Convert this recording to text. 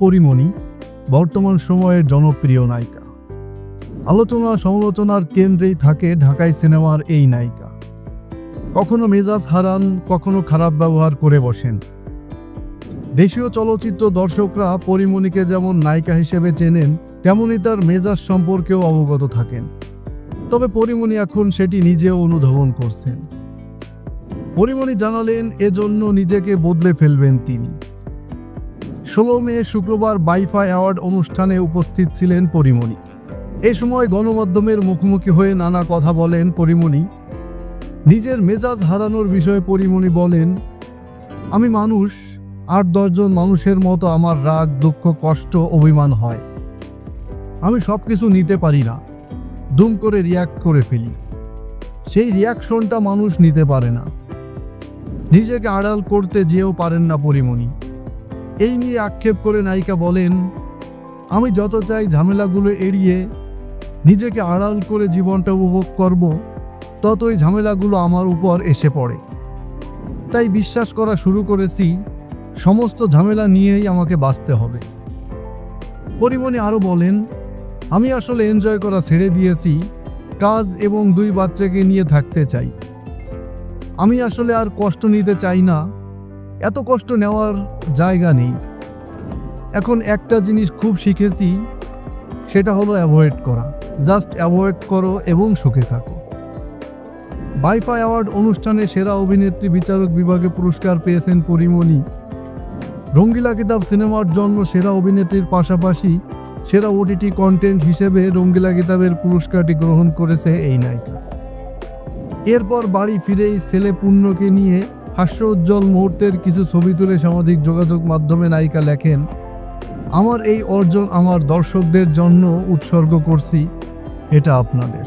পরীমনি বর্তমান সময়ের জনপ্রিয় নায়িকা। আলোচনা সমালোচনার কেন্দ্রেই থাকে ঢাকাই সিনেমার এই নায়িকা। কখনো মেজাজ হারান, কখনো খারাপ ব্যবহার করে বসেন। দেশীয় চলচ্চিত্র দর্শকরা পরীমনিকে যেমন নায়িকা হিসেবে চেনেন, তেমনি তার মেজাজ সম্পর্কেও অবগত থাকেন। তবে পরীমনি এখন সেটি নিজেও অনুধাবন করছেন। পরীমনি জানালেন এজন্য নিজেকে বদলে ফেলবেন তিনি। 16 মে শুক্রবার বাইফা অ্যাওয়ার্ড অনুষ্ঠানে উপস্থিত ছিলেন পরীমনি। এ সময় গণমাধ্যমের মুখোমুখি হয়ে নানা কথা বলেন পরীমনি। নিজের মেজাজ হারানোর বিষয়ে পরীমনি বলেন, আমি মানুষ, 8-10 জন মানুষের মতো আমার রাগ, দুঃখ, কষ্ট, অভিমান হয়। আমি সব কিছু নিতে পারি না, দুম করে রিয়াক্ট করে ফেলি। সেই রিয়াকশনটা মানুষ নিতে পারে না। নিজেকে আড়াল করতে যেও পারেন না পরীমনি। এই নিয়ে আক্ষেপ করে নায়িকা বলেন, আমি যত চাই ঝামেলাগুলো এড়িয়ে নিজেকে আড়াল করে জীবনটা উপভোগ করব, ততই ঝামেলাগুলো আমার উপর এসে পড়ে। তাই বিশ্বাস করা শুরু করেছি সমস্ত ঝামেলা নিয়েই আমাকে বাঁচতে হবে। পরীমনি আরও বলেন, আমি আসলে এনজয় করা ছেড়ে দিয়েছি, কাজ এবং 2 বাচ্চাকে নিয়ে থাকতে চাই। আমি আসলে আর কষ্ট নিতে চাই না, এত কষ্ট নেওয়ার জায়গা নেই। এখন একটা জিনিস খুব শিখেছি, সেটা হলো অ্যাভয়েড করা। জাস্ট অ্যাভয়েড করো এবং সুখে থাকো। বাইফা অ্যাওয়ার্ড অনুষ্ঠানে সেরা অভিনেত্রী বিচারক বিভাগে পুরস্কার পেয়েছেন পরীমনি। রঙ্গিলা কিতাব সিনেমার জন্য সেরা অভিনেত্রীর পাশাপাশি সেরা ওটিটি কন্টেন্ট হিসেবে রঙ্গিলা কিতাবের পুরস্কারটি গ্রহণ করেছে এই নায়িকা। এরপর বাড়ি ফিরেই ছেলে পূর্ণকে নিয়ে হাস্যোজ্জ্বল মুহূর্তের কিছু ছবি তুলে সামাজিক যোগাযোগ মাধ্যমে নায়িকা লেখেন, আমার এই অর্জন আমার দর্শকদের জন্য উৎসর্গ করছি, এটা আপনাদের।